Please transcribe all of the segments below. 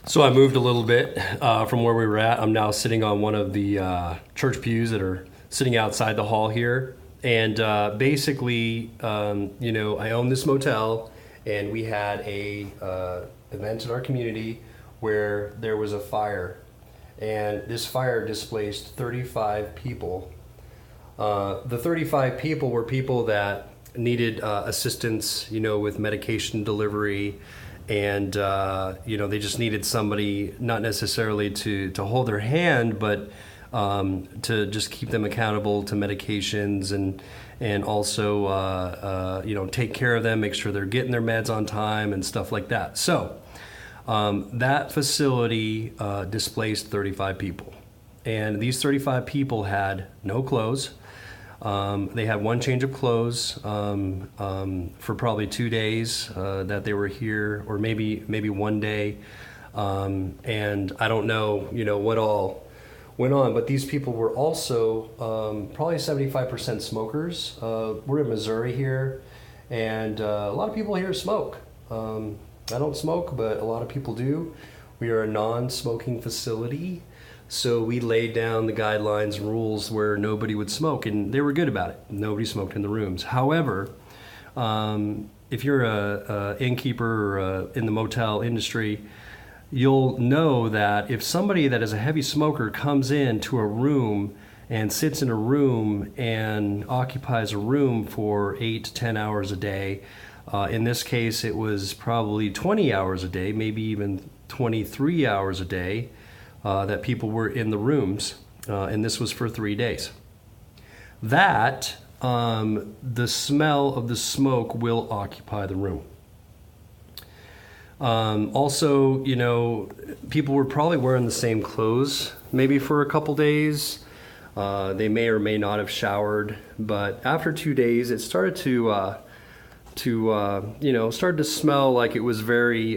So I moved a little bit from where we were at. I'm now sitting on one of the church pews that are sitting outside the hall here. And basically, I own this motel, and we had a event in our community where there was a fire, and this fire displaced 35 people. The 35 people were people that needed assistance, with medication delivery, and they just needed somebody not necessarily to hold their hand, but to just keep them accountable to medications and also take care of them, make sure they're getting their meds on time and stuff like that. So that facility displaced 35 people, and these 35 people had no clothes. They had one change of clothes for probably 2 days that they were here, or maybe 1 day, and I don't know, what all went on. But these people were also probably 75% smokers. We're in Missouri here, and a lot of people here smoke. I don't smoke, but a lot of people do. We are a non-smoking facility. So we laid down the guidelines and rules where nobody would smoke, and they were good about it. Nobody smoked in the rooms. However, if you're a innkeeper or in the motel industry, you'll know that if somebody that is a heavy smoker comes into a room and sits in a room and occupies a room for 8 to 10 hours a day, in this case it was probably 20 hours a day, maybe even 23 hours a day, that people were in the rooms, and this was for 3 days. That, the smell of the smoke will occupy the room. Also, people were probably wearing the same clothes maybe for a couple days. They may or may not have showered, but after 2 days, it started started to smell like it was a very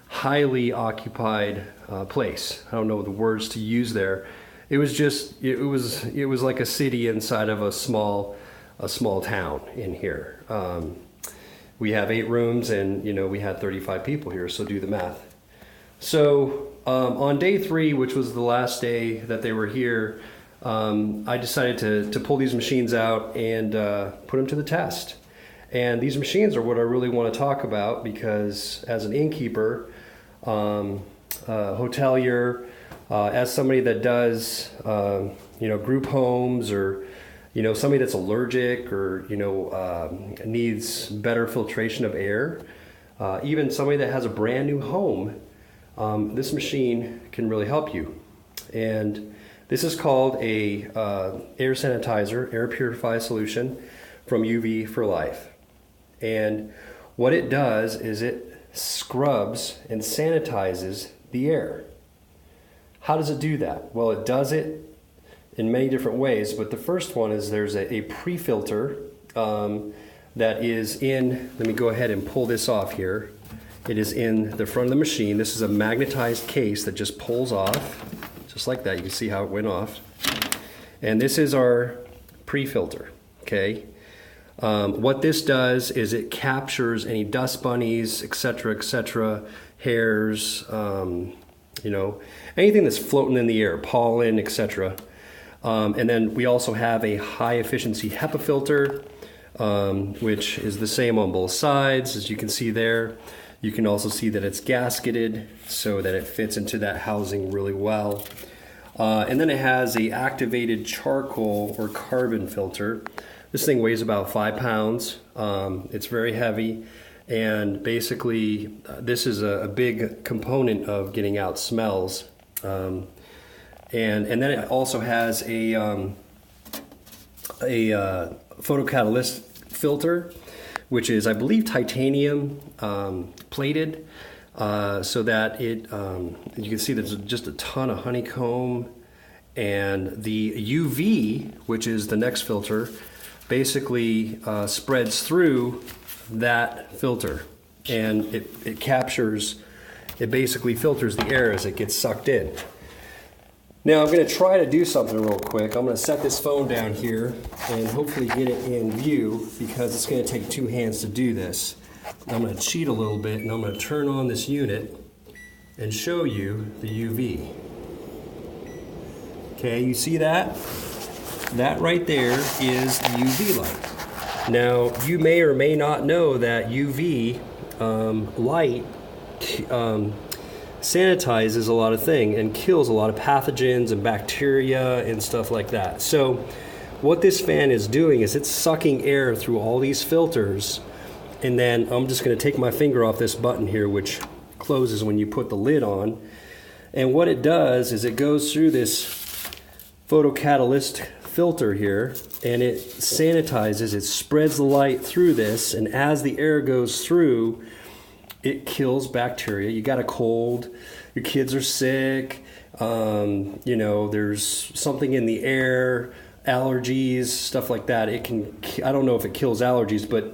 highly occupied place. I don't know the words to use there. It was like a city inside of a small town in here. We have 8 rooms, and we had 35 people here, so do the math. So on day 3, which was the last day that they were here, I decided to pull these machines out and put them to the test. And these machines are what I really want to talk about, because as an innkeeper, hotelier, as somebody that does, group homes, or, somebody that's allergic, or, needs better filtration of air, even somebody that has a brand new home, this machine can really help you. And this is called a air sanitizer, air purifier solution from UV for Life. And what it does is it scrubs and sanitizes the air. How does it do that? Well, it does it in many different ways, but the first one is there's a pre-filter that is in, let me go ahead and pull this off here. It is in the front of the machine. This is a magnetized case that just pulls off, just like that. You can see how it went off. And this is our pre-filter, okay? What this does is it captures any dust bunnies, etc., hairs, anything that's floating in the air, pollen, etc. And then we also have a high efficiency HEPA filter, which is the same on both sides, as you can see there. You can also see that it's gasketed so that it fits into that housing really well. And then it has a activated charcoal or carbon filter. This thing weighs about 5 pounds. It's very heavy, and basically this is a big component of getting out smells. And then it also has a photocatalyst filter, which is, I believe, titanium plated, so that it you can see there's just a ton of honeycomb, and the UV, which is the next filter, basically spreads through that filter, and it basically filters the air as it gets sucked in. Now I'm going to try to do something real quick. I'm going to set this phone down here and hopefully get it in view, because it's going to take 2 hands to do this. I'm going to cheat a little bit, and I'm going to turn on this unit and show you the UV. Okay, you see that? That right there is the UV light. Now, you may or may not know that UV light sanitizes a lot of things and kills a lot of pathogens and bacteria and stuff like that. So what this fan is doing is it's sucking air through all these filters, and then I'm just going to take my finger off this button here, which closes when you put the lid on. And what it does is it goes through this photocatalyst filter here, and it sanitizes, it spreads the light through this, and as the air goes through, it kills bacteria. You got a cold, your kids are sick, you know, there's something in the air, allergies, stuff like that. It can, I don't know if it kills allergies, but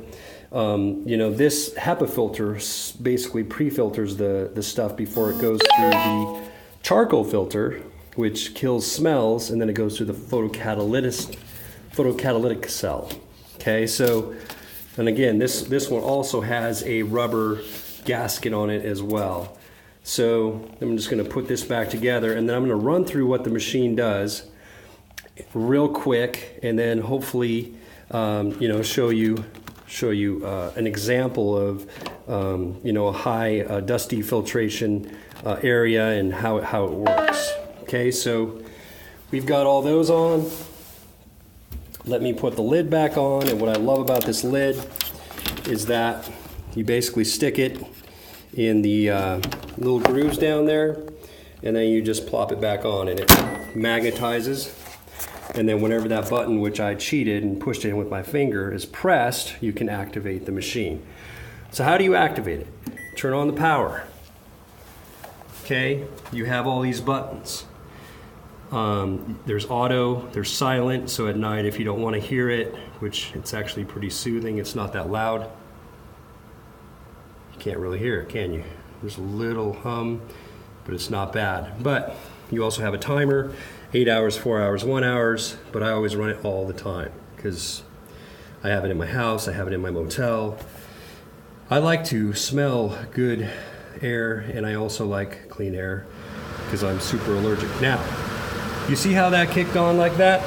you know, this HEPA filter basically pre-filters the stuff before it goes through the charcoal filter, which kills smells, and then it goes through the photocatalytic cell. Okay, so, and again, this one also has a rubber gasket on it as well. So I'm just going to put this back together, and then I'm going to run through what the machine does real quick, and then hopefully you know, show you an example of you know, a high dusty filtration area and how it works. Okay, so we've got all those on. Let me put the lid back on, and what I love about this lid is that you basically stick it in the little grooves down there, and then you just plop it back on, and it magnetizes. And then whenever that button, which I cheated and pushed in with my finger, is pressed, you can activate the machine. So how do you activate it? Turn on the power. Okay, you have all these buttons. There's auto, there's silent, so at night if you don't want to hear it, which it's actually pretty soothing, it's not that loud. You can't really hear it, can you? There's a little hum, but it's not bad. But you also have a timer, 8 hours, 4 hours, 1 hour, but I always run it all the time because I have it in my house, I have it in my motel. I like to smell good air, and I also like clean air because I'm super allergic. Now, you see how that kicked on like that?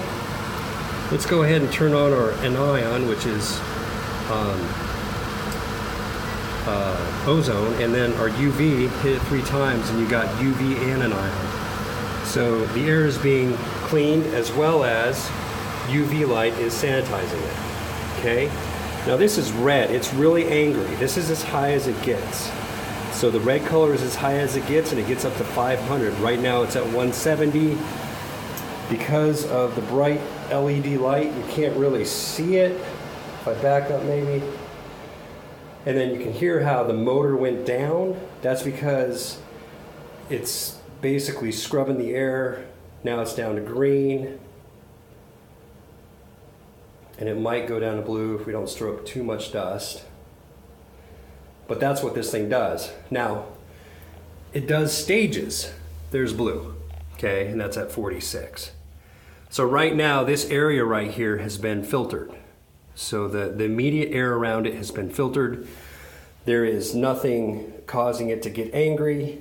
Let's go ahead and turn on our anion, which is ozone, and then our UV, hit it 3 times, and you got UV and an ion. So the air is being cleaned as well as UV light is sanitizing it. Okay? Now this is red. It's really angry. This is as high as it gets. So the red color is as high as it gets, and it gets up to 500. Right now it's at 170. Because of the bright LED light, you can't really see it. If I back up maybe. And then you can hear how the motor went down. That's because it's basically scrubbing the air. Now it's down to green. And it might go down to blue if we don't stir up too much dust. But that's what this thing does. Now, it does stages. There's blue, okay, and that's at 46. So right now, this area right here has been filtered. So the immediate air around it has been filtered. There is nothing causing it to get angry,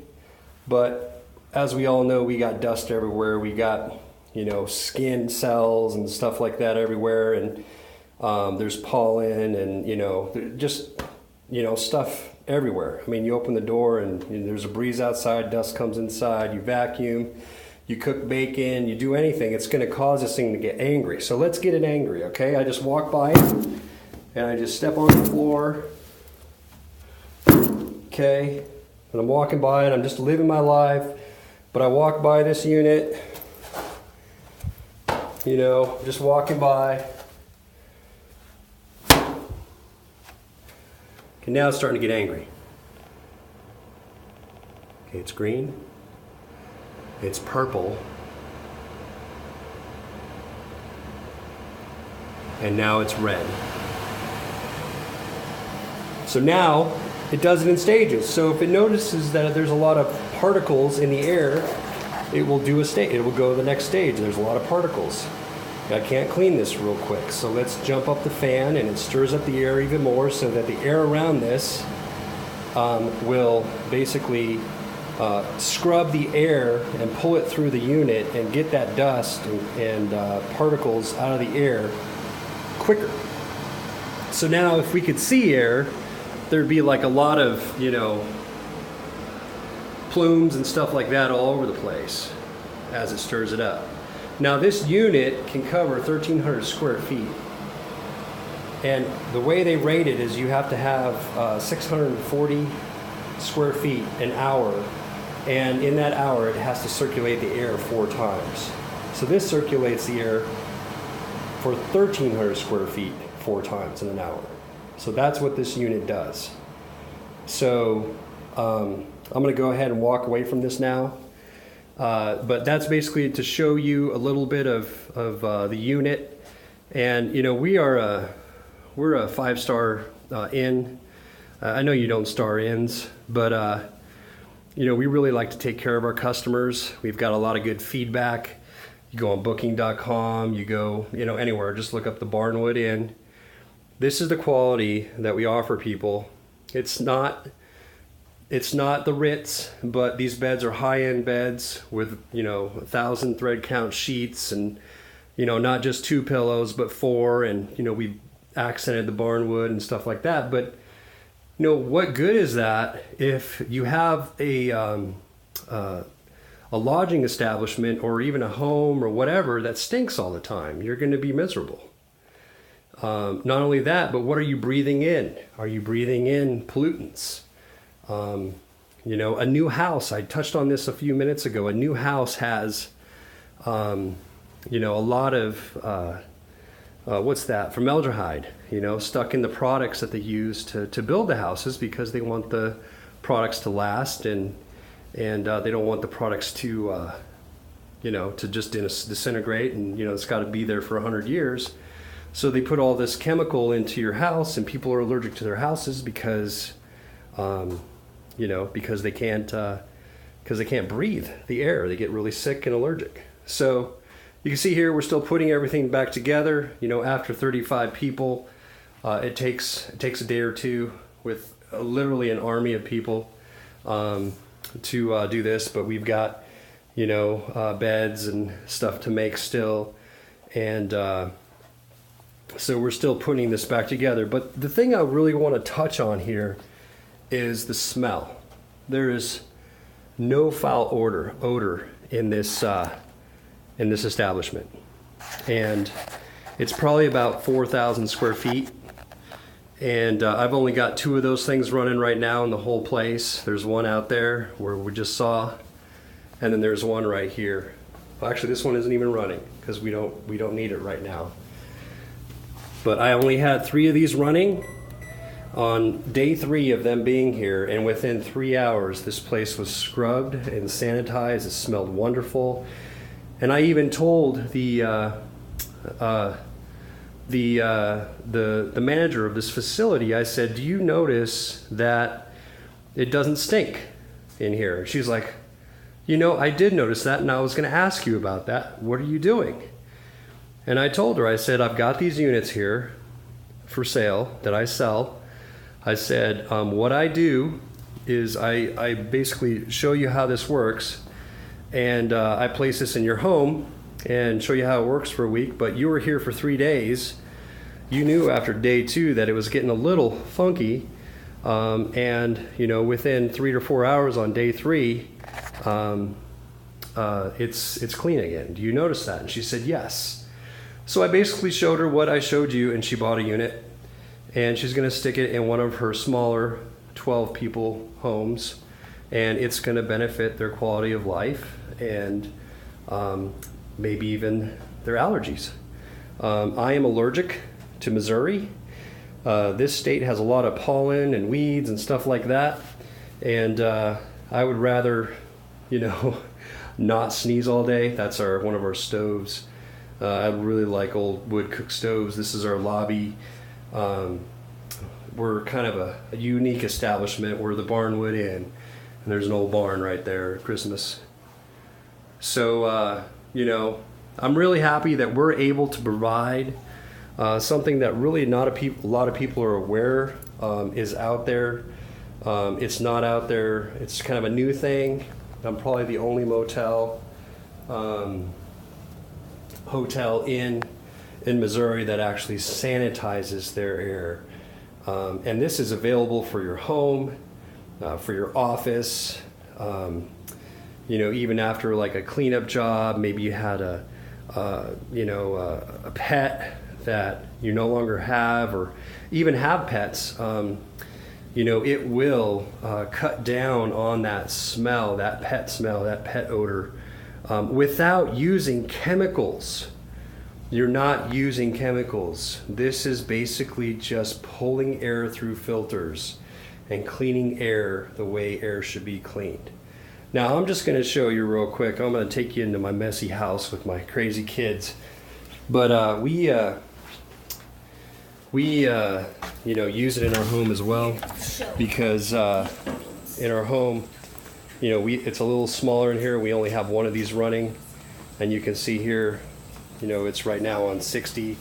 but as we all know, we got dust everywhere. We got, you know, skin cells and stuff like that everywhere, and there's pollen and, you know, just, you know, stuff everywhere. I mean, you open the door and there's a breeze outside, dust comes inside, you vacuum, you cook bacon, you do anything, it's going to cause this thing to get angry. So let's get it angry, okay? I just walk by it and I just step on the floor, okay? And I'm walking by it, I'm just living my life, but I walk by this unit, you know, just walking by. Okay, now it's starting to get angry. Okay, it's green. It's purple. And now it's red. So now it does it in stages. So if it notices that there's a lot of particles in the air, it will do a stage. It will go to the next stage. There's a lot of particles. I can't clean this real quick, so let's jump up the fan, and it stirs up the air even more so that the air around this will basically scrub the air and pull it through the unit and get that dust and particles out of the air quicker. So now if we could see air, there'd be like a lot of, you know, plumes and stuff like that all over the place as it stirs it up. Now this unit can cover 1,300 square feet. And the way they rate it is you have to have 640 square feet an hour. And in that hour, it has to circulate the air 4 times. So this circulates the air for 1,300 square feet 4 times in an hour. So that's what this unit does. So I'm going to go ahead and walk away from this now. But that's basically to show you a little bit of the unit. And, you know, we're a 5-star inn. I know you don't star inns, but, you know, we really like to take care of our customers. We've got a lot of good feedback. You go on booking.com, you go, you know, anywhere, just look up the Barnwood Inn. This is the quality that we offer people. It's not the Ritz, but these beds are high-end beds with, you know, 1,000 thread count sheets and, you know, not just 2 pillows, but 4. And, you know, we accented the barnwood and stuff like that. But, you know, what good is that if you have a lodging establishment or even a home or whatever that stinks all the time? You're going to be miserable. Not only that, but what are you breathing in? Are you breathing in pollutants? You know, a new house, I touched on this a few minutes ago, a new house has, you know, a lot of, what's that, formaldehyde, you know, stuck in the products that they use to build the houses because they want the products to last and they don't want the products to, you know, to just disintegrate and, you know, it's got to be there for 100 years. So they put all this chemical into your house and people are allergic to their houses because, you know, because they can't breathe the air. They get really sick and allergic. So you can see here we're still putting everything back together. You know, after 35 people, it takes a day or two with literally an army of people to do this. But we've got, you know, beds and stuff to make still, and so we're still putting this back together. But the thing I really want to touch on here is the smell. There is no foul odor in this establishment, and it's probably about 4,000 square feet. And I've only got 2 of those things running right now in the whole place. There's one out there where we just saw, and then there's one right here. Well, actually, this one isn't even running because we don't need it right now. But I only had 3 of these running on day 3 of them being here, and within 3 hours this place was scrubbed and sanitized. It smelled wonderful. And I even told the manager of this facility, I said, do you notice that it doesn't stink in here? She's like, you know, I did notice that, and I was going to ask you about that. What are you doing? And I told her, I said, I've got these units here for sale that I sell. I said, what I do is I basically show you how this works, and I place this in your home and show you how it works for a week. But you were here for 3 days. You knew after day 2 that it was getting a little funky, and you know, within 3 to 4 hours on day 3, it's clean again. Do you notice that? And she said yes. So I basically showed her what I showed you, and she bought a unit, and she's going to stick it in one of her smaller 12 people homes, and it's going to benefit their quality of life and maybe even their allergies. I am allergic to Missouri. This state has a lot of pollen and weeds and stuff like that, and I would rather, you know, not sneeze all day. That's one of our stoves. I really like old wood cook stoves. This is our lobby. We're kind of a unique establishment. We're the Barnwood Inn, and there's an old barn right there at Christmas. So, you know, I'm really happy that we're able to provide something that really not a lot of people are aware is out there. It's not out there. It's kind of a new thing. I'm probably the only hotel in Missouri that actually sanitizes their air. And this is available for your home, for your office, even after like a cleanup job. Maybe you had a pet that you no longer have, or even have pets. It will cut down on that smell, that pet odor, without using chemicals. You're not using chemicals. This is basically just pulling air through filters and cleaning air the way air should be cleaned. Now, I'm just going to show you real quick. I'm going to take you into my messy house with my crazy kids. But we use it in our home as well, because in our home, it's a little smaller in here. We only have one of these running, and you can see here, it's right now on 60.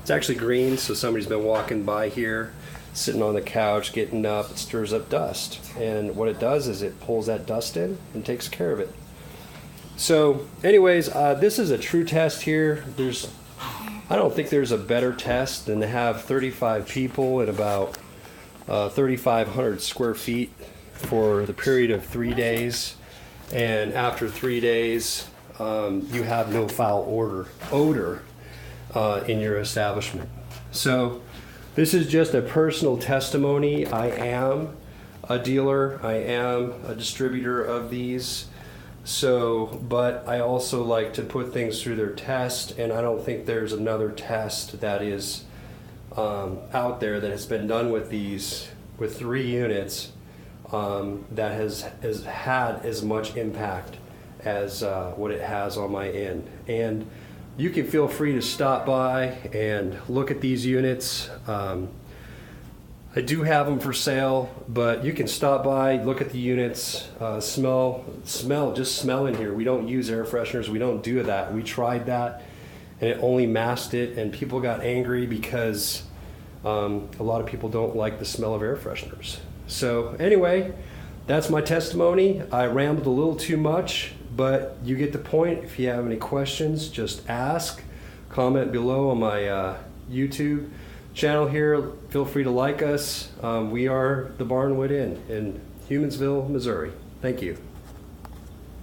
It's actually green, so somebody's been walking by here, sitting on the couch, getting up. It stirs up dust, and what it does is it pulls that dust in and takes care of it. So anyways, this is a true test here. I don't think there's a better test than to have 35 people at about 3,500 square feet for the period of 3 days. And after 3 days, you have no foul odor in your establishment. So this is just a personal testimony. I am a dealer. I am a distributor of these. But I also like to put things through their test, and I don't think there's another test that is out there that has been done with these, with 3 units, that has had as much impact as what it has on my end. And you can feel free to stop by and look at these units. I do have them for sale, but you can stop by, look at the units, smell in here. We don't use air fresheners. We don't do that. We tried that, and it only masked it, and people got angry because a lot of people don't like the smell of air fresheners. So anyway, that's my testimony. I rambled a little too much, but you get the point. If you have any questions, just ask. Comment below on my YouTube channel here. Feel free to like us. We are the Barnwood Inn in Humansville, Missouri. Thank you.